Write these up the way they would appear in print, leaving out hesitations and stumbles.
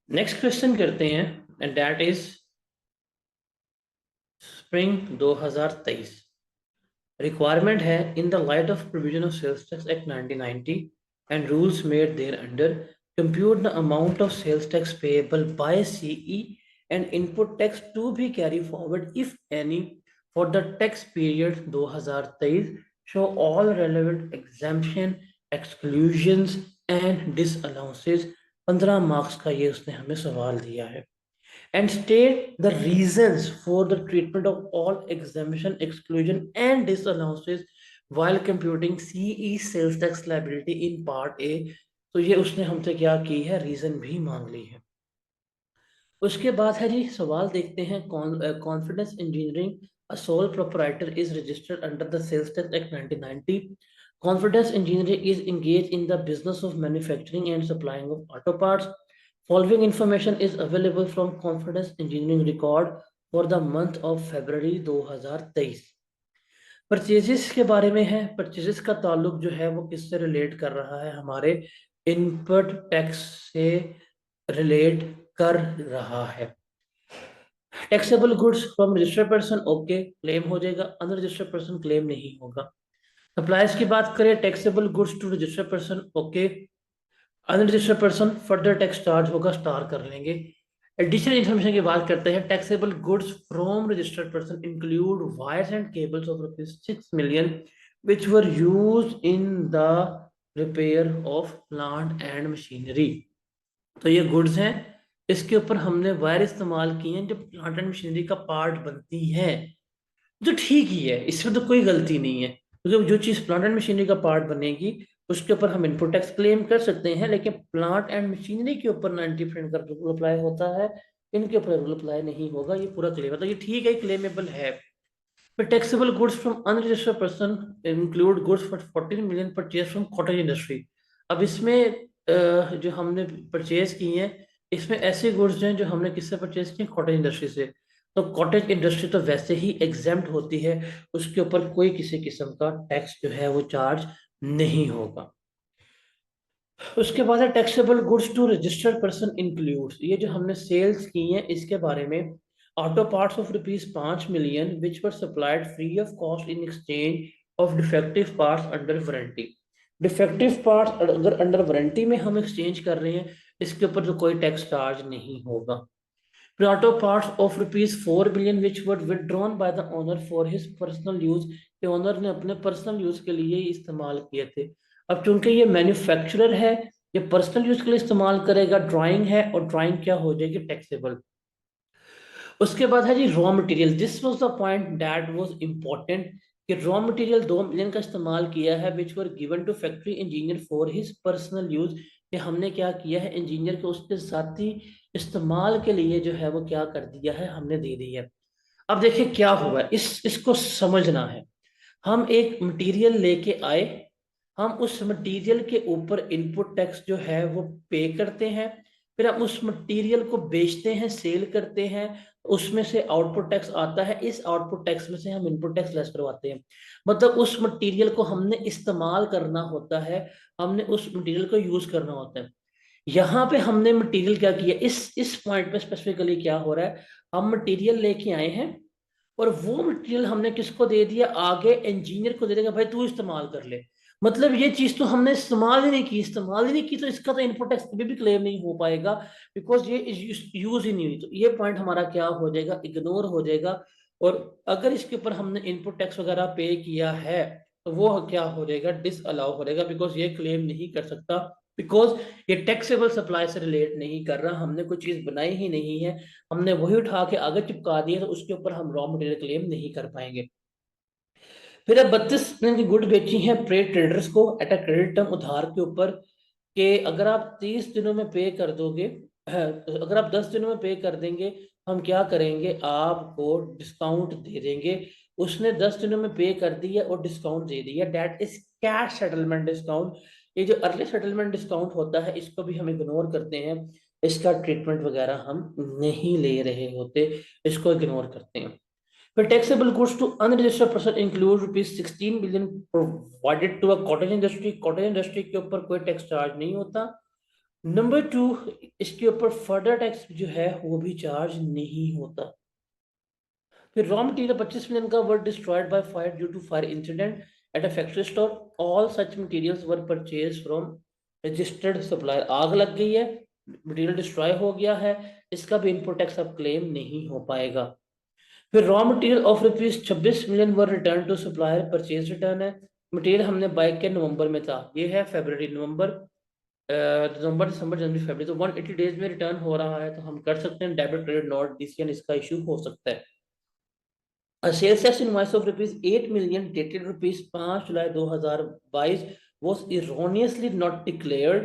Next question करते हैं and that is spring 2023 requirement है in the light of provision of sales tax act 1990 and rules made thereunder compute the amount of sales tax payable by CE and input tax to be carry forward if any for the tax period 2023 show all relevant exemption exclusions and disallowances. 15 marks का ये उसने हमें सवाल दिया है and state the reasons for the treatment of all exemption, exclusion, and disallowances while computing CE sales tax liability in part A। तो ये उसने हमसे क्या की है, रीजन भी मांग ली है। उसके बाद है जी सवाल देखते हैं। Confidence engineering a sole proprietor is registered under the sales tax act 1990। Confidence engineering is engaged in the business of manufacturing and supplying of auto parts। Following information is available from Confidence Engineering record for the month of February 2023। Purchases के बारे में है। Purchases का ताल्लुक जो है वो किससे रिलेट कर रहा है, हमारे इनपुट टैक्स से रिलेट कर रहा है। Taxable goods from registered person okay claim हो जाएगा, अनरजिस्टर्ड पर्सन क्लेम नहीं होगा। सप्लायर्स की बात करें, taxable goods to registered person okay, unregistered person further tax charge होगा, स्टार कर लेंगे। एडिशनल इन्फॉर्मेशन की बात करते हैं। Taxable goods from registered person include wires and cables of ₹6 million which were used in the repair of plant and machinery। तो ये goods हैं, इसके ऊपर हमने वायर इस्तेमाल किए हैं जो प्लांट एंड मशीनरी का पार्ट बनती है। तो ठीक ही है, इसमें तो कोई गलती नहीं है, क्योंकि जो चीज़ प्लांट एंड मशीनरी का पार्ट बनेगी उसके ऊपर हम इनपुट टैक्स क्लेम कर सकते हैं, लेकिन प्लांट एंड मशीनरी के ऊपर 90% का रूल अप्लाई होता है, इनके ऊपर रूल अप्लाई नहीं होगा। ये पूरा क्लेम है, तो ये ठीक है, क्लेमेबल है। फिर taxable goods from unregistered person include goods for 14 million purchase from cottage industry. अब इसमें जो हमने परचेज की हैं, इसमें ऐसे गुड्स हैं जो हमने किससे परचेज किए, कॉटेज इंडस्ट्री से। तो कॉटेज इंडस्ट्री तो वैसे ही एग्जेम्प्ट होती है, उसके ऊपर कोई किसी किस्म का टैक्स जो है वो चार्ज नहीं होगा। उसके बाद है taxable goods to registered person includes, ये जो हमने सेल्स की हैं इसके बारे में। Auto parts of ₹5 million which were supplied free of cost in exchange of defective parts under warranty. Defective parts अगर अंडर वारंटी में हम एक्सचेंज कर रहे हैं, इसके ऊपर तो कोई टैक्स चार्ज नहीं होगा। फिर auto parts of ₹4 million which were withdrawn by the owner for his personal use, के ओनर ने अपने पर्सनल यूज के लिए ही इस्तेमाल किए थे। अब चूंकि ये मैन्युफैक्चरर है, ये पर्सनल यूज के लिए इस्तेमाल करेगा, ड्राइंग है और ड्राइंग क्या हो जाएगी, टैक्सेबल। उसके बाद है जी raw material. This was the point that was important, कि रॉ मटेरियल 2 मिलियन का इस्तेमाल किया है which were given to factory engineer for his personal use, कि हमने क्या किया है, इंजीनियर के उसके साथी इस्तेमाल के लिए जो है वो क्या कर दिया है, हमने दे दी है। अब देखिए क्या हुआ है, इसको समझना है। हम एक मटेरियल लेके आए, हम उस मटेरियल के ऊपर इनपुट टैक्स जो है वो पे करते हैं, फिर हम उस मटेरियल को बेचते हैं, सेल करते हैं, उसमें से आउटपुट टैक्स आता है, इस आउटपुट टैक्स में से हम इनपुट टैक्स लेस करवाते हैं। मतलब उस मटेरियल को हमने इस्तेमाल करना होता है, हमने उस मटेरियल को यूज करना होता है। यहाँ पे हमने मटेरियल क्या किया, इस पॉइंट पे स्पेसिफिकली क्या हो रहा है, हम मटेरियल लेके आए हैं और वो मटेरियल हमने किसको दे दिया, आगे इंजीनियर को दे देगा, भाई तू इस्तेमाल कर ले। मतलब ये चीज तो हमने इस्तेमाल ही नहीं की, इस्तेमाल ही नहीं की, तो इसका तो इनपुट टैक्स कभी भी क्लेम नहीं हो पाएगा, बिकॉज ये यूज ही नहीं हुई। तो ये पॉइंट हमारा क्या हो जाएगा, इग्नोर हो जाएगा। और अगर इसके ऊपर हमने इनपुट टैक्स वगैरह पे किया है, तो वो क्या हो जाएगा, डिस अलाउ हो जाएगा, बिकॉज ये क्लेम नहीं कर सकता, बिकॉज ये टैक्सेबल सप्लाई से रिलेट नहीं कर रहा, हमने कोई चीज बनाई ही नहीं है, हमने वही उठा के आगे चिपका दिया, तो उसके ऊपर हम रॉ मटेरियल क्लेम नहीं कर पाएंगे। फिर अब 32 की गुड बेची है प्रे ट्रेडर्स को एट अ क्रेडिट टर्म, उधार के ऊपर, कि अगर आप 30 दिनों में पे कर दोगे, अगर आप 10 दिनों में पे कर देंगे, हम क्या करेंगे, आपको डिस्काउंट दे देंगे। उसने 10 दिनों में पे कर दिया और डिस्काउंट दे दिया, that is cash settlement discount. ये जो अर्ली सेटलमेंट डिस्काउंट होता है, इसको भी हम इग्नोर करते हैं, इसका ट्रीटमेंट वगैरह हम नहीं ले रहे होते, इसको इग्नोर करते हैं। फिर taxable goods to unregistered person include ₹16 million provided to a cottage industry. Cottage industry के ऊपर कोई टैक्स चार्ज नहीं होता। नंबर 2, इसके ऊपर फर्दर टैक्स जो है वो भी चार्ज नहीं होता। फिर रॉ मटेरियल 25 मिलियन का were destroyed by fire due to fire incident at a factory store. All such materials were purchase from registered supplier. आग लग गई है, मटेरियल डिस्ट्रॉय हो गया है, इसका भी इनपुट टैक्स अब क्लेम नहीं हो पाएगा। फिर raw material of ₹26 million were return to supplier, purchase return है। मटेरियल हमने बाय के नवंबर में था, ये है फरवरी, नवंबर, नवंबर, दिसंबर, जनवरी, फरवरी, तो 180 डेज में रिटर्न हो रहा है, तो हम कर सकते हैं डेबिट क्रेडिट नोट डीसीएन, इसका इशू हो सकता है। Sales tax invoice of ₹8 million dated ₹5 July 2022 was erroneously not declared,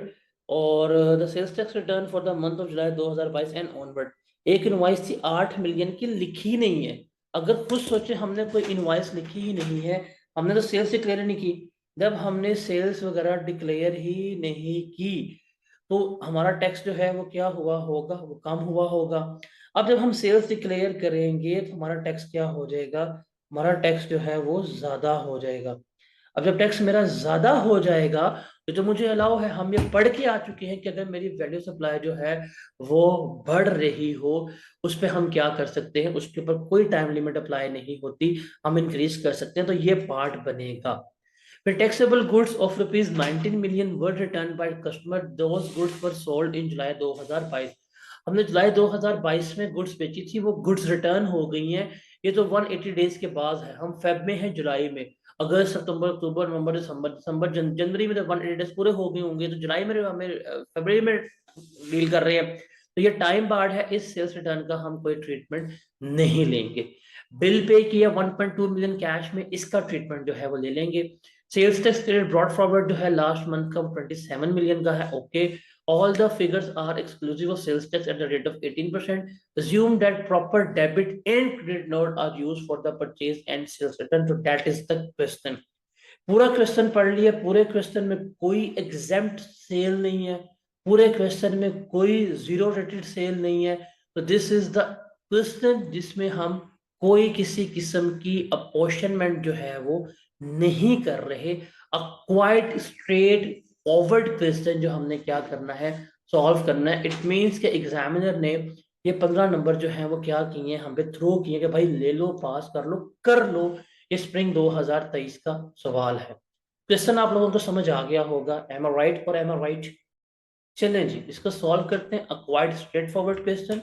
और the sales tax return for the month of July 2022 and onward. एक इनवॉइस थी 8 मिलियन की, लिखी नहीं है। अगर खुद सोचे, हमने कोई इनवॉइस लिखी ही नहीं है, हमने तो सेल्स डिक्लेयर नहीं की। जब हमने सेल्स वगैरह डिक्लेयर ही नहीं की, तो हमारा टैक्स जो है वो क्या हुआ होगा, वो कम हुआ होगा। अब जब हम सेल्स डिक्लेयर करेंगे तो हमारा टैक्स क्या हो जाएगा, हमारा टैक्स जो है वो ज्यादा हो जाएगा। अब जब टैक्स मेरा ज्यादा हो जाएगा, तो जो मुझे अलाउ है, हम ये पढ़ के आ चुके हैं कि अगर मेरी वैल्यू सप्लाई जो है वो बढ़ रही हो, उस पर हम क्या कर सकते हैं, उसके ऊपर कोई टाइम लिमिट अप्लाई नहीं होती, हम इंक्रीज कर सकते हैं, तो ये पार्ट बनेगा। फिर taxable goods of ₹19 million were return by customer, those goods were sold in July 2022। हमने जुलाई 2022 में गुड्स बेची थी, वो गुड्स रिटर्न हो गई हैं। ये तो 180 डेज के बाद है, हम फेब में हैं, जुलाई में, अगस्त, सितंबर, अक्टूबर, नवंबर, दिसंबर, जनवरी में तो 180 डेज पूरे हो गए होंगे, तो जुलाई में हमें फरवरी में डील कर रहे हैं, तो ये टाइम बार्ड है, इस सेल्स रिटर्न का हम कोई ट्रीटमेंट नहीं लेंगे। बिल पे किया 1.2 मिलियन कैश में, इसका ट्रीटमेंट जो है वो ले लेंगे। Sales tax credit brought forward जो है लास्ट मंथ का 27 मिलियन का है, okay. All the figures are exclusive of sales tax at the rate of 18%। assume that proper debit and credit note are used for the purchase and sales return, तो that is the question। पूरा question पढ़ लिया, पूरे question में कोई exempt cell नहीं है, पूरे क्वेश्चन में कोई जीरो रेटेड सेल नहीं है, तो दिस इज द क्वेश्चन जिसमें हम कोई किसी किस्म की अपॉर्शनमेंट जो है वो नहीं कर रहे। अ क्वाइट स्ट्रेट फॉरवर्ड क्वेश्चन जो हमने क्या करना है, सॉल्व करना है। इट मीन्स के एग्जामिनर ने ये 15 नंबर जो है वो क्या किए, हम पे थ्रो किए कि भाई ले लो, पास कर लो, कर लो। ये स्प्रिंग 2023 का सवाल है। क्वेश्चन आप लोगों को समझ आ गया होगा, एम आई राइट और एम आई राइट। चलें जी, इसको सॉल्व करते हैं। क्वाइट स्ट्रेट फॉरवर्ड क्वेश्चन,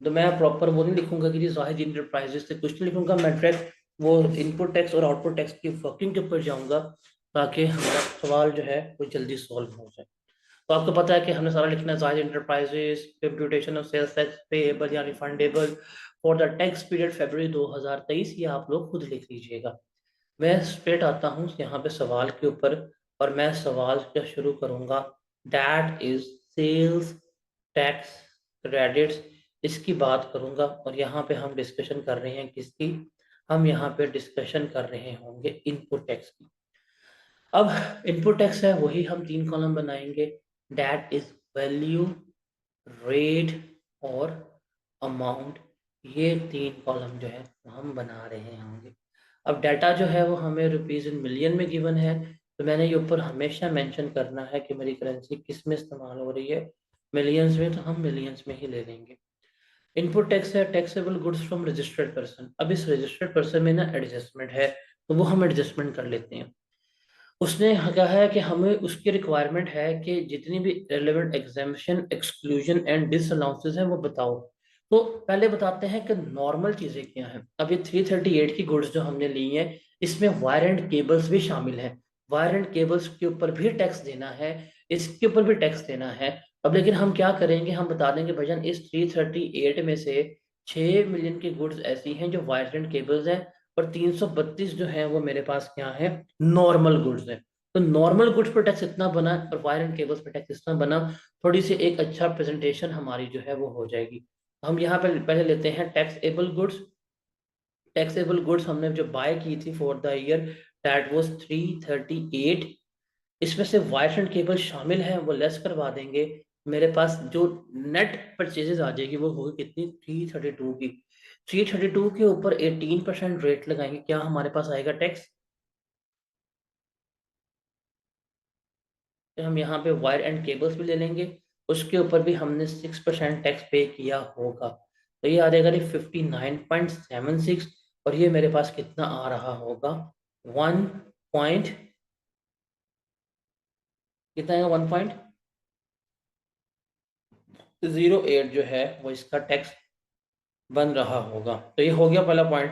तो मैं प्रॉपर वो नहीं लिखूंगा कि जी जाहिद इंटरप्राइजेस से कुछ नहीं लिखूंगा, मैं डायरेक्ट वो इनपुट टैक्स और आउटपुट टैक्स की वर्किंग के ऊपर जाऊंगा, ताकि हमारा सवाल जो है वो जल्दी सॉल्व हो जाए। तो आपको पता है कि हमने सारा लिखना है, Zahid enterprises computation of sales tax payable या refundable for the tax period February 2023, ये आप लोग खुद लिख लीजिएगा। मैं स्ट्रेट आता हूँ यहाँ पे सवाल के ऊपर, और मैं सवाल क्या शुरू करूँगा, that is sales tax credits, इसकी बात करूँगा। और यहाँ पे हम डिस्कशन कर रहे हैं किसकी, हम यहाँ पे डिस्कशन कर रहे होंगे इनपुट टैक्स की। अब इनपुट टैक्स है, वही हम 3 कॉलम बनाएंगे, दैट इज वैल्यू, रेट और अमाउंट। ये 3 कॉलम जो है वो हम बना रहे होंगे। अब डाटा जो है वो हमें रुपीज़ इन मिलियन में गिवन है, तो मैंने ये ऊपर हमेशा मेंशन करना है कि मेरी करेंसी किस में इस्तेमाल हो रही है, मिलियंस में, तो हम मिलियंस में ही ले लेंगे। इनपुट टैक्स है taxable goods from registered person. अब इस रजिस्टर्ड पर्सन में ना एडजस्टमेंट है, तो वो हम एडजस्टमेंट कर लेते हैं। उसने कहा है कि हमें उसकी रिक्वायरमेंट है कि जितनी भी रेलेवेंट एग्जामेशन, एक्सक्लूजन एंड डिसअलाउंसेस हैं वो बताओ। तो पहले बताते हैं कि नॉर्मल चीज़ें क्या हैं। अब ये 338 की गुड्स जो हमने ली हैं, इसमें वायर एंड केबल्स भी शामिल हैं। वायर एंड केबल्स के ऊपर भी टैक्स देना है, इसके ऊपर भी टैक्स देना है। अब लेकिन हम क्या करेंगे, हम बता देंगे भाईजान इस 338 में से 6 मिलियन की गुड्स ऐसी हैं जो वायर एंड केबल्स हैं, और 332 जो है वो मेरे पास क्या है, नॉर्मल गुड्स है। तो नॉर्मल गुड्स पर टैक्स इतना बना और वायर एंड केबल्स पर टैक्स इतना बना, थोड़ी सी एक अच्छा प्रेजेंटेशन हमारी जो है वो हो जाएगी। हम यहाँ पे पहले लेते हैं टैक्सेबल गुड्स। टैक्सेबल गुड्स हमने जो बाय की थी for the year, that was 338। इसमें से वायर एंड केबल शामिल है, वो लेस करवा देंगे। मेरे पास जो नेट परचेजेस आ जाएगी वो होगी कितनी, 332 की। 332 के ऊपर 18% रेट लगाएंगे, क्या हमारे पास आएगा टैक्स। तो हम यहाँ पे वायर एंड केबल्स भी ले लेंगे, उसके ऊपर भी हमने 6% टैक्स पे किया होगा। तो ये आ जाएगा 59.76। और ये मेरे पास कितना आ रहा होगा, 1 पॉइंट, कितना आएगा, 1.08 जो है वो इसका टैक्स बन रहा होगा। तो ये हो गया पहला पॉइंट,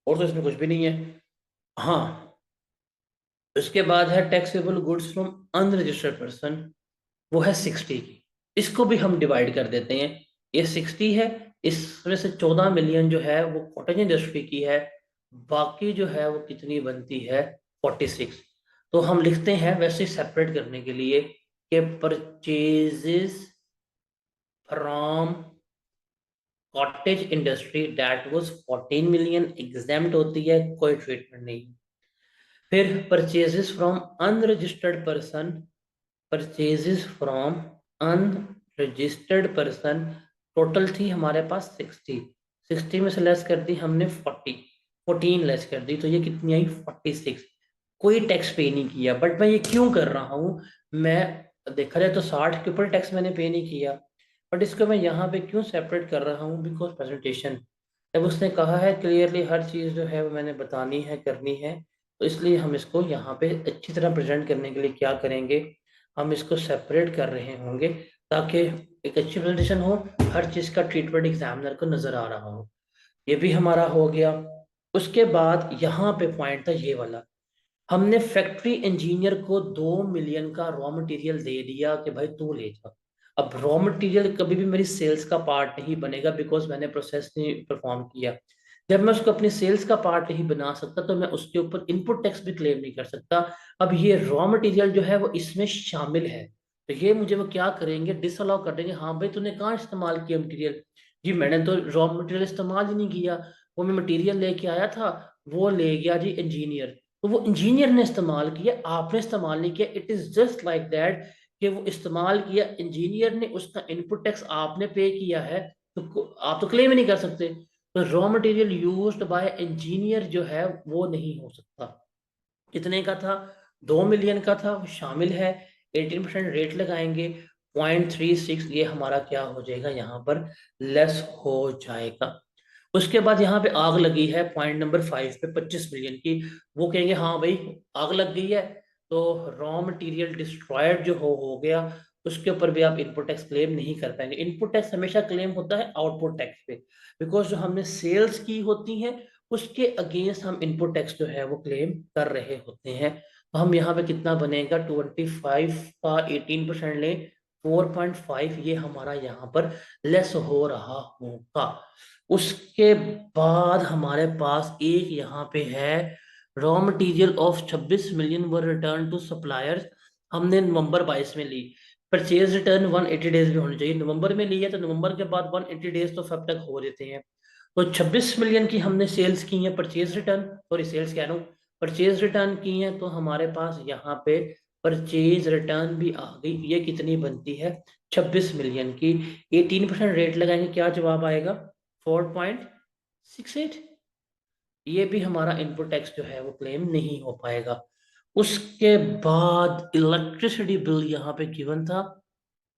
और तो इसमें कुछ भी नहीं है। हाँ, उसके बाद है taxable goods from unregistered person, वो है 60 की। इसको भी हम डिवाइड कर देते हैं। ये 60 है, इसमें से 14 मिलियन जो है वो कॉटेज इंडस्ट्री की है, बाकी जो है वो कितनी बनती है, 46। तो हम लिखते हैं वैसे सेपरेट करने के लिए कि purchases from cottage industry that was 14 million exempt होती है, कोई ट्रीटमेंट नहीं। फिर purchases from unregistered person, purchases from unregistered person, total थी हमारे पास 60। 60 में से लेस कर दी हमने 40, 14 लेस कर दी, तो ये कितनी आई, 46। कोई टैक्स पे नहीं किया। बट मैं ये क्यों कर रहा हूँ, मैं देखा जाए तो 60 के ऊपर टैक्स मैंने पे नहीं किया, बट इसको मैं यहाँ पे क्यों सेपरेट कर रहा हूँ, बिकॉज प्रेजेंटेशन, जब उसने कहा है क्लियरली हर चीज़ जो है वो मैंने बतानी है, करनी है, तो इसलिए हम इसको यहाँ पे अच्छी तरह प्रेजेंट करने के लिए क्या करेंगे, हम इसको सेपरेट कर रहे होंगे, ताकि एक अच्छी प्रेजेंटेशन हो, हर चीज़ का ट्रीटमेंट एग्जामिनर को नज़र आ रहा हो। ये भी हमारा हो गया। उसके बाद यहाँ पे पॉइंट था ये वाला, हमने फैक्ट्री इंजीनियर को 2 मिलियन का रॉ मटेरियल दे दिया कि भाई तू ले जा। अब रॉ मटेरियल कभी भी मेरी सेल्स का पार्ट नहीं बनेगा, बिकॉज मैंने प्रोसेस नहीं परफॉर्म किया। जब मैं उसको अपनी सेल्स का पार्ट नहीं बना सकता, तो मैं उसके ऊपर इनपुट टैक्स भी क्लेम नहीं कर सकता। अब ये रॉ मटेरियल जो है वो इसमें शामिल है, तो ये मुझे वो क्या करेंगे, डिसअलाउ कर देंगे। हाँ भाई, तूने कहाँ इस्तेमाल किया मटेरियल, जी मैंने तो रॉ मटेरियल इस्तेमाल ही नहीं किया, वो मैं मटेरियल लेके आया था, वो ले गया जी इंजीनियर, तो वो इंजीनियर ने इस्तेमाल किया, आपने इस्तेमाल नहीं किया। It is just like that कि वो इस्तेमाल किया इंजीनियर ने, उसका इनपुट टैक्स आपने पे किया है, तो आप तो क्लेम ही नहीं कर सकते। तो raw material used by engineer जो है वो नहीं हो सकता। कितने का था, 2 मिलियन का था, वो शामिल है। 18% रेट लगाएंगे, 0.36 ये हमारा क्या हो जाएगा, यहाँ पर लेस हो जाएगा। उसके बाद यहाँ पे आग लगी है पॉइंट नंबर 5 पे 25 मिलियन की, वो कहेंगे हाँ भाई आग लग गई है, तो रॉ मटेरियल डिस्ट्रॉयड जो हो गया, उसके ऊपर भी आप इनपुट टैक्स क्लेम नहीं कर पाएंगे। इनपुट टैक्स हमेशा क्लेम होता है आउटपुट टैक्स पे, बिकॉज जो हमने सेल्स की होती हैं उसके अगेंस्ट हम इनपुट टैक्स जो है वो क्लेम कर रहे होते हैं। तो हम यहाँ पे कितना बनेगा, 25 का 18% ले, 4.5 ये हमारा यहाँ पर लेस हो रहा होगा। उसके बाद हमारे पास एक यहाँ पे है, raw material of 26 million were return to suppliers, हमने नवंबर 22 में ली। परचेज रिटर्न 180 डेज में होनी चाहिए, नवंबर में ली है तो नवंबर के बाद 180 डेज तो सब तक हो देते हैं। तो 26 मिलियन की हमने सेल्स की है, परचेज रिटर्न, सॉरी सेल्स कह रहा हूँ, परचेज रिटर्न की है, तो हमारे पास यहाँ पे परचेज रिटर्न भी आ गई। ये कितनी बनती है, 26 मिलियन की। 18% रेट लगाएंगे, क्या जवाब आएगा, 4.68। ये भी हमारा इनपुट टैक्स जो है वो क्लेम नहीं हो पाएगा। उसके बाद इलेक्ट्रिसिटी बिल यहाँ पे गिवन था,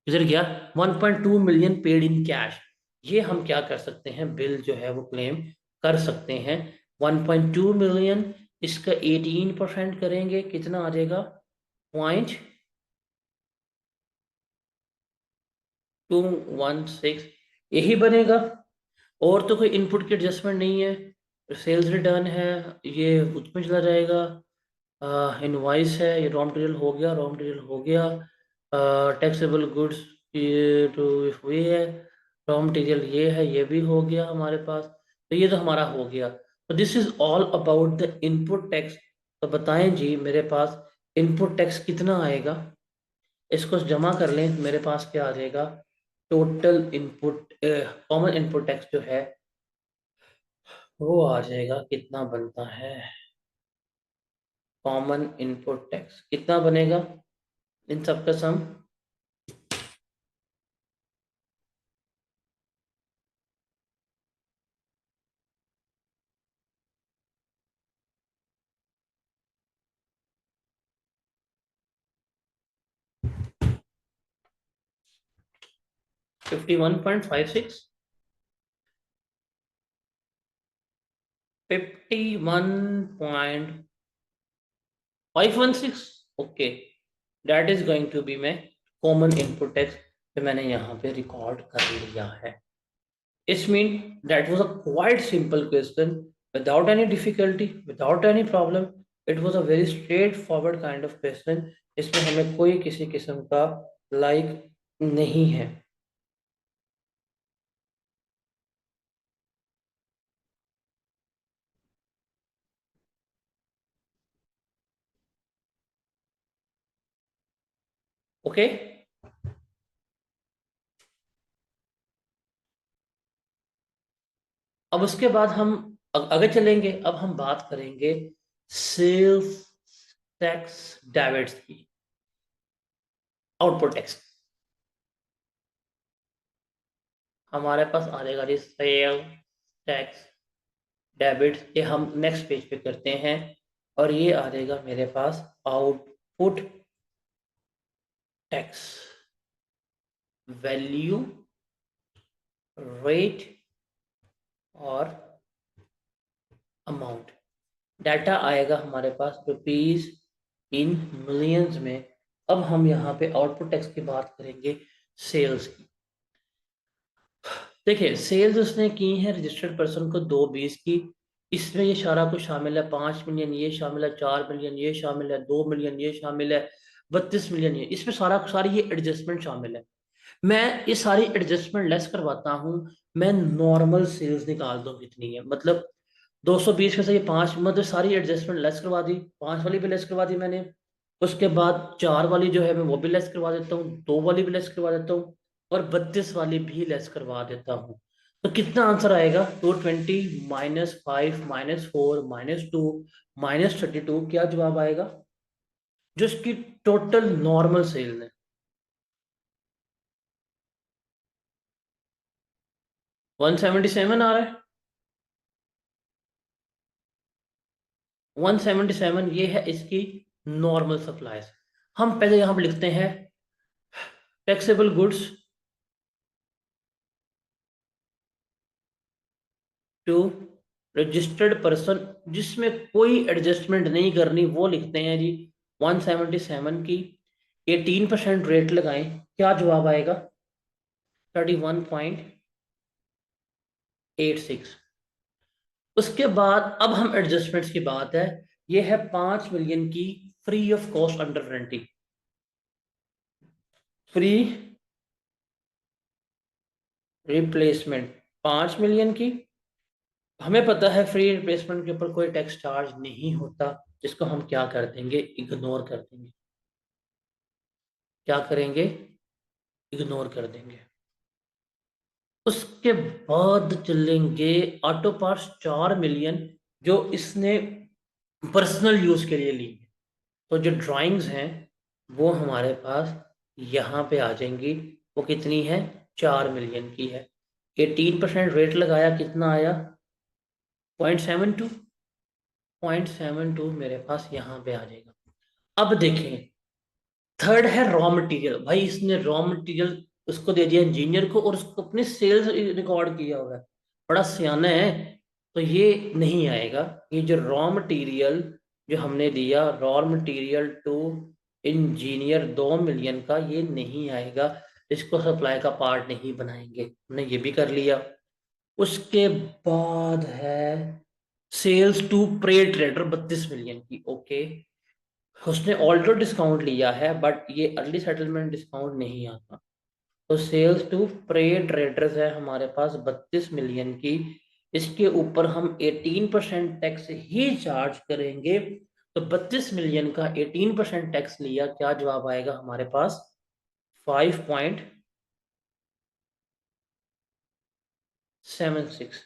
किधर गया, 1.2 मिलियन पेड इन कैश। ये हम क्या कर सकते हैं, बिल जो है वो क्लेम कर सकते हैं। 1.2 मिलियन, इसका 18% करेंगे, कितना आ जाएगा, 0.216, यही बनेगा। और तो कोई इनपुट की एडजस्टमेंट नहीं है। सेल्स रिटर्न है, ये उसमें चला जाएगा। इनवाइस है, ये रॉ मटेरियल हो गया, रॉ मटेरियल हो गया। टैक्सेबल गुड्स ये तो ये है, रॉ मटेरियल ये है, ये भी हो गया हमारे पास। तो ये तो हमारा हो गया। तो this is all about the input tax. तो बताएं जी मेरे पास इनपुट टैक्स कितना आएगा, इसको जमा कर लें, मेरे पास क्या आ जाएगा, total input common input tax जो है वो आ जाएगा, कितना बनता है, कॉमन इनपुट टैक्स कितना बनेगा, इन सब का sum, 51.56, 51.516। Okay, that is going to be my common input tax जो मैंने यहाँ पे रिकॉर्ड कर लिया है। Is mean that was a quite simple question, without any difficulty, without any problem. It was a very straightforward kind of question. इसमें हमें कोई किसी किस्म का लाइक नहीं है। ओके, अब उसके बाद हम आगे चलेंगे। अब हम बात करेंगे सेल्स टैक्स डेबिट्स की, आउटपुट टैक्स। हमारे पास आ जाएगा जी सेल टैक्स डेबिट्स, ये हम नेक्स्ट पेज पे करते हैं। और ये आ जाएगा मेरे पास आउटपुट टैक्स, वैल्यू, रेट और अमाउंट। डाटा आएगा हमारे पास रुपीज इन मिलियंस में। अब हम यहाँ पे आउटपुट टैक्स की बात करेंगे सेल्स की। देखिए, सेल्स उसने की है रजिस्टर्ड पर्सन को 2/20 की। इसमें ये सारा कुछ शामिल है, 5 मिलियन ये शामिल है, 4 मिलियन ये शामिल है, 2 मिलियन ये शामिल है, 32 मिलियन ये, इसमें सारी ये एडजस्टमेंट शामिल है। मैं ये सारी एडजस्टमेंट लेस करवाता हूँ। मैं नॉर्मल सेल्स निकाल दूँ कितनी है, मतलब 220 में से ये 5, मतलब सारी एडजस्टमेंट लेस करवा दी, 5 वाली भी लेस करवा दी मैंने। उसके बाद 4 वाली जो है मैं वो भी लेस करवा देता हूँ, 2 वाली भी लेस करवा देता हूँ, और 32 वाली भी लेस करवा देता हूँ। तो कितना आंसर आएगा? 220 -5 -4 -2 -32। क्या जवाब आएगा? जो इसकी टोटल नॉर्मल सेल है। 177 आ रहा है। 177 ये है इसकी नॉर्मल सप्लाईज। हम पहले यहां पर लिखते हैं taxable goods to registered person, जिसमें कोई एडजस्टमेंट नहीं करनी, वो लिखते हैं जी 177 की 18% रेट लगाएं। क्या जवाब आएगा? 31.86। उसके बाद अब हम एडजस्टमेंट्स की बात है। ये है 5 मिलियन की free of cost under warranty, free replacement 5 million की। हमें पता है फ्री रिप्लेसमेंट के ऊपर कोई टैक्स चार्ज नहीं होता, जिसको हम क्या कर देंगे? इग्नोर कर देंगे। क्या करेंगे? इग्नोर कर देंगे। उसके बाद चलेंगे ऑटो पार्ट्स 4 मिलियन, जो इसने पर्सनल यूज के लिए ली है। तो जो ड्राइंग्स हैं वो हमारे पास यहाँ पे आ जाएंगी। वो कितनी है? 4 मिलियन की है। 18% रेट लगाया, कितना आया? 0.72। 0.72 मेरे पास यहाँ पे आ जाएगा। अब देखें, थर्ड है रॉ मटेरियल। भाई इसने रॉ मटेरियल उसको दे दिया इंजीनियर को, और उसको अपने सेल्स रिकॉर्ड किया हुआ है, बड़ा सियाना है। तो ये नहीं आएगा। ये जो रॉ मटेरियल जो हमने दिया, raw material to engineer 2 million का, ये नहीं आएगा। इसको सप्लाई का पार्ट नहीं बनाएंगे। हमने ये भी कर लिया। उसके बाद है सेल्स टू प्रे ट्रेडर 32 मिलियन की। ओके, उसने ऑल्टो डिस्काउंट लिया है, बट ये अर्ली सेटलमेंट डिस्काउंट नहीं आता। तो सेल्स टू प्रे ट्रेडर्स है हमारे पास 32 मिलियन की। इसके ऊपर हम 18% टैक्स ही चार्ज करेंगे। तो 32 मिलियन का 18% टैक्स लिया, क्या जवाब आएगा हमारे पास? 5.76।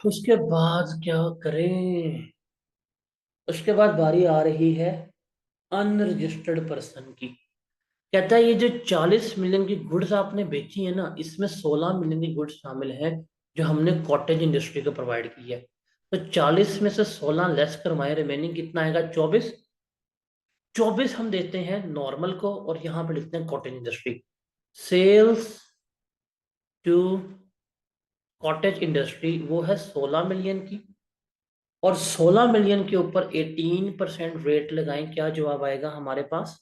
उसके बाद क्या करें? उसके बाद बारी आ रही है अनरजिस्टर्ड पर्सन की। कहता है ये जो 40 मिलियन की गुड्स आपने बेची है ना, इसमें 16 मिलियन की गुड्स शामिल है जो हमने कॉटेज इंडस्ट्री को प्रोवाइड की है। तो 40 में से 16 लेस करवाएं, रिमेनिंग कितना आएगा? 24। 24 हम देते हैं नॉर्मल को और यहाँ पे लिखते हैं cottage industry. Sales to cottage industry वो है 16 मिलियन की, और 16 मिलियन के ऊपर 18% रेट लगाएं, क्या जवाब आएगा हमारे पास?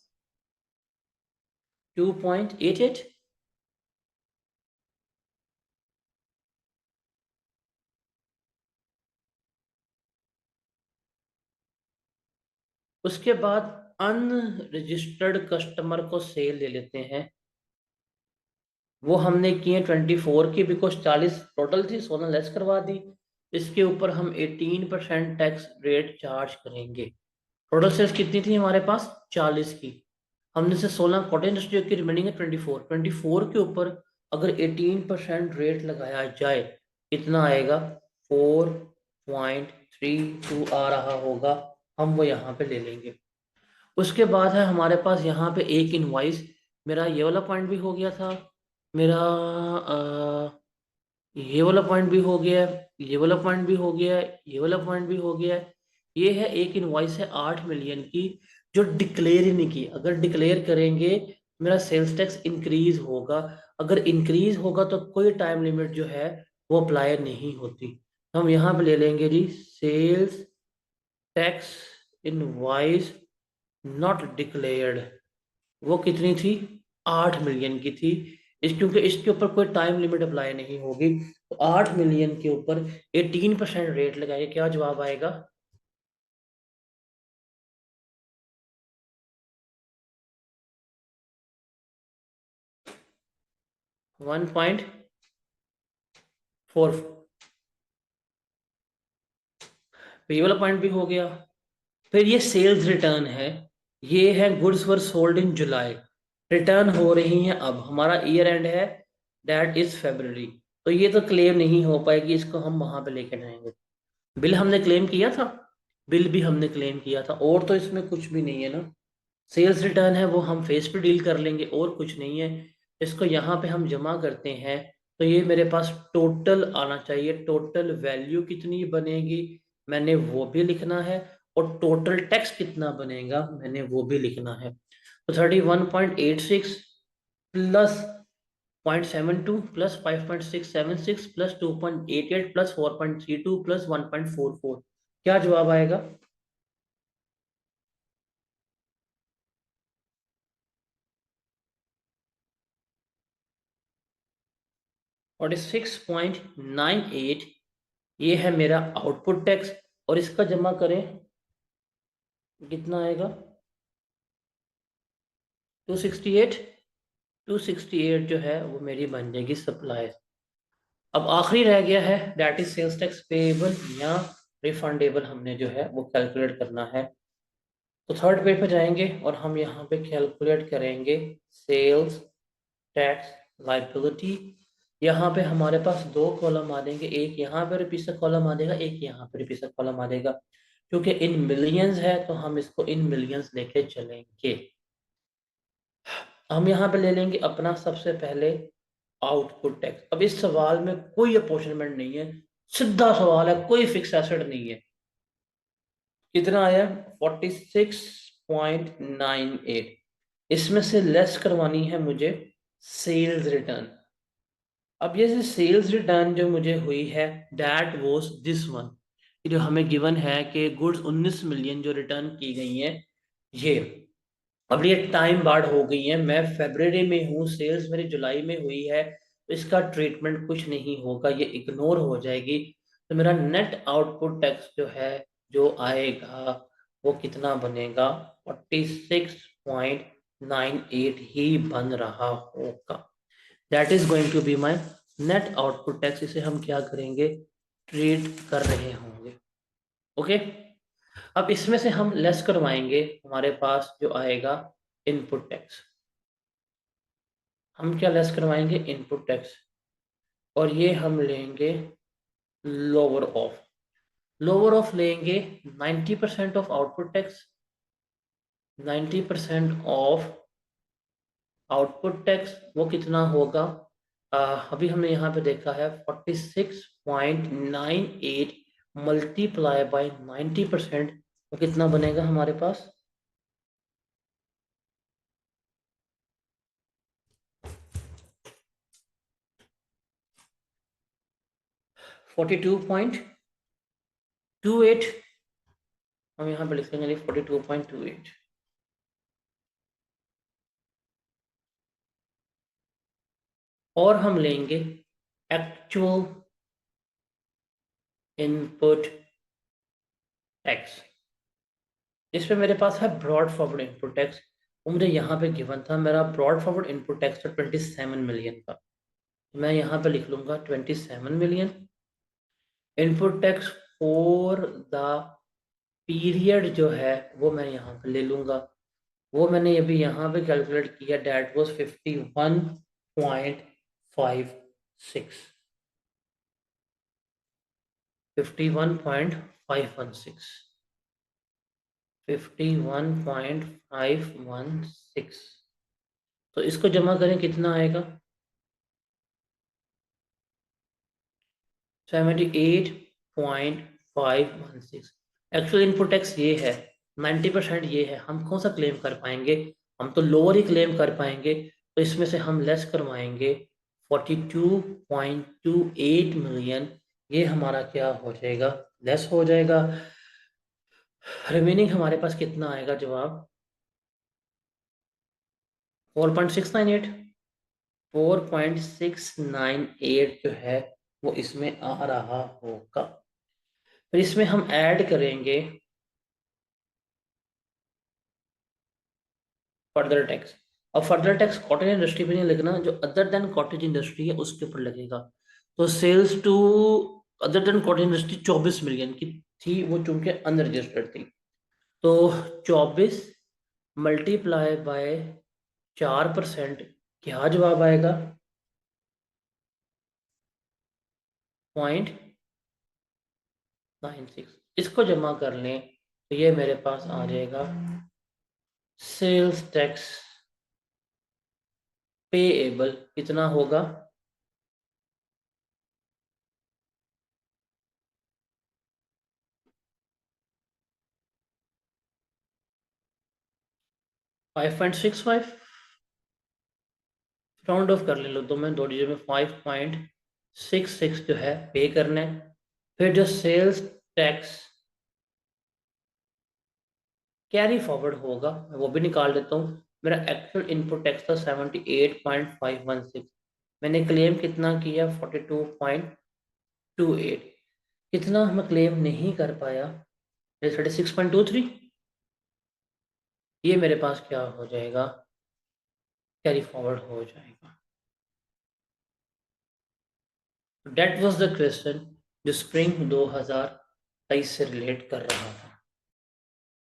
2.88। उसके बाद अनरजिस्टर्ड कस्टमर को सेल ले लेते हैं। वो हमने किए 24 की, बिकॉज 40 टोटल थी, 16 लेस करवा दी। इसके ऊपर हम 18% टैक्स रेट चार्ज करेंगे। टोटल सेल्स कितनी थी हमारे पास? 40 की। हमने से 16 कॉटन इंडस्ट्री की, रिमेनिंग है 24। 24 के ऊपर अगर 18% रेट लगाया जाए, कितना आएगा? 4.32 आ रहा होगा। हम वो यहाँ पे ले लेंगे। उसके बाद है हमारे पास यहाँ पे एक इनवॉइस। मेरा ये वाला पॉइंट भी हो गया था। मेरा ये वाला पॉइंट भी हो गया है, ये वाला पॉइंट भी हो गया है, ये वाला पॉइंट भी हो गया है। ये है एक इनवॉइस है 8 मिलियन की, जो डिक्लेयर ही नहीं की। अगर डिक्लेयर करेंगे, मेरा सेल्स टैक्स इंक्रीज होगा। अगर इंक्रीज होगा तो कोई टाइम लिमिट जो है वो अप्लाई नहीं होती। तो हम यहाँ पे ले लेंगे जी, sales tax invoice not declared. वो कितनी थी? 8 मिलियन की थी। क्योंकि इसके ऊपर कोई टाइम लिमिट अप्लाई नहीं होगी, तो 8 मिलियन के ऊपर 18% रेट लगाइए, क्या जवाब आएगा? 1.4। ये वाला पॉइंट भी हो गया। फिर ये सेल्स रिटर्न है। ये है goods were sold in July, return हो रही हैं अब। हमारा ईयर एंड है, दैट इज फेब्रवरी। तो ये तो क्लेम नहीं हो पाएगी, इसको हम वहां पे लेके जाएंगे। बिल हमने क्लेम किया था, बिल भी हमने क्लेम किया था, और तो इसमें कुछ भी नहीं है ना। सेल्स रिटर्न है वो हम फेस पे डील कर लेंगे, और कुछ नहीं है। इसको यहाँ पे हम जमा करते हैं, तो ये मेरे पास टोटल आना चाहिए। टोटल वैल्यू कितनी बनेगी मैंने वो भी लिखना है, और टोटल टैक्स कितना बनेगा मैंने वो भी लिखना है। तो 31.86 plus 0.72 plus 5.676 plus 2.88 plus 4.32 plus 1.44, क्या जवाब आएगा? 46.98। ये है मेरा आउटपुट टैक्स, और इसका जमा करें, कितना आएगा? 268। 268 जो है वो मेरी बन जाएगी सप्लाई। अब आखिरी रह गया है, that is sales tax payable या रिफंडेबल, हमने जो है वो कैलकुलेट करना है। तो थर्ड पेज पे जाएंगे और हम यहाँ पे कैलकुलेट करेंगे सेल्स टैक्स लाइबिलिटी। यहाँ पे हमारे पास दो कॉलम आ जाएंगे, एक यहाँ पे रिपीट कॉलम आ जाएगा, एक यहाँ पे रिपीट कॉलम आ जाएगा। क्योंकि इन मिलियंस है तो हम इसको इन मिलियंस लेके चलेंगे। हम यहाँ पे ले लेंगे अपना सबसे पहले आउटपुट टैक्स। अब इस सवाल में कोई अपॉर्चुनिमेंट नहीं है, सीधा सवाल है, कोई फिक्स एसेट नहीं है। कितना आया? 46.98। इसमें से लेस करवानी है मुझे सेल्स रिटर्न। अब ये सेल्स रिटर्न जो मुझे हुई है, दैट वाज दिस वन। जो हमें गिवन है कि गुड्स 19 मिलियन जो रिटर्न की गई हैं, ये अब ये टाइम बार्ड हो गई है। मैं फरवरी में हूँ, सेल्स मेरी जुलाई में हुई है, तो इसका ट्रीटमेंट कुछ नहीं होगा, ये इग्नोर हो जाएगी। तो मेरा नेट आउटपुट टैक्स जो है, जो आएगा वो कितना बनेगा? 46.98 ही बन रहा होगा। That is going to be my net output tax. इसे हम क्या करेंगे? ट्रीट कर रहे होंगे। ओके। अब इसमें से हम लेस करवाएंगे, हमारे पास जो आएगा इनपुट टैक्स। हम क्या लेस करवाएंगे? Input tax. और ये हम लेंगे लोअर ऑफ। लोअर ऑफ लेंगे 90% of output tax. 90% of output tax वो कितना होगा? अभी हमने यहाँ पे देखा है 46.98 मल्टीप्लाई बाय 90%, तो कितना बनेगा हमारे पास? 42.28। हम यहाँ पे लिख लेंगे 42.28। और हम लेंगे एक्चुअल इनपुट टैक्स। इसमें मेरे पास है ब्रॉड फॉरवर्ड इनपुट टैक्स, वो मुझे यहाँ पे गिवन था। मेरा ब्रॉड फॉरवर्ड इनपुट टैक्स था 27 मिलियन का। मैं यहाँ पे लिख लूँगा 27 million input tax for the period जो है वो मैं यहाँ पे ले लूँगा। वो मैंने अभी यहाँ पे कैलकुलेट किया, डैट वाज 51.56। 51.516। 51.516। तो इसको जमा करें कितना आएगा? 78.516। एक्चुअल इनपुट टैक्स ये है, 90% ये है। हम कौन सा क्लेम कर पाएंगे? हम तो लोअर ही क्लेम कर पाएंगे। तो इसमें से हम लेस करवाएंगे 42.28 मिलियन। ये हमारा क्या हो जाएगा? लेस हो जाएगा। रिमेनिंग हमारे पास कितना आएगा जवाब? 4.698। 4.698 जो है वो इसमें आ रहा होगा। फिर इसमें हम ऐड करेंगे फर्दर टैक्स। अब फर्दर टैक्स कॉटेज इंडस्ट्री पे नहीं लगना, जो अदर देन कॉटेज इंडस्ट्री है उसके ऊपर लगेगा। तो sales to other than cottage industry 24 million की थी, वो चूंकि अनरजिस्टर्ड थी। तो 24 मल्टीप्लाई बाय 4%, क्या जवाब आएगा? 0.96। इसको जमा कर लें तो ये मेरे पास आ जाएगा सेल्स टैक्स पेएबल कितना होगा? 5.65। राउंड ऑफ कर ले लो, तो मैं दो डिजिट में 5.66 जो है पे करना है। फिर जो सेल्स टैक्स कैरी फॉरवर्ड होगा मैं वो भी निकाल देता हूँ। मेरा एक्चुअल इनपुट टैक्स था 78.516। मैंने क्लेम कितना किया? 42.28। कितना मैं क्लेम नहीं कर पाया? 36.23। ये मेरे पास क्या हो जाएगा? कैरी फॉरवर्ड हो जाएगा। डेट वाज द क्वेश्चन जो स्प्रिंग 2023 से रिलेट कर रहा था।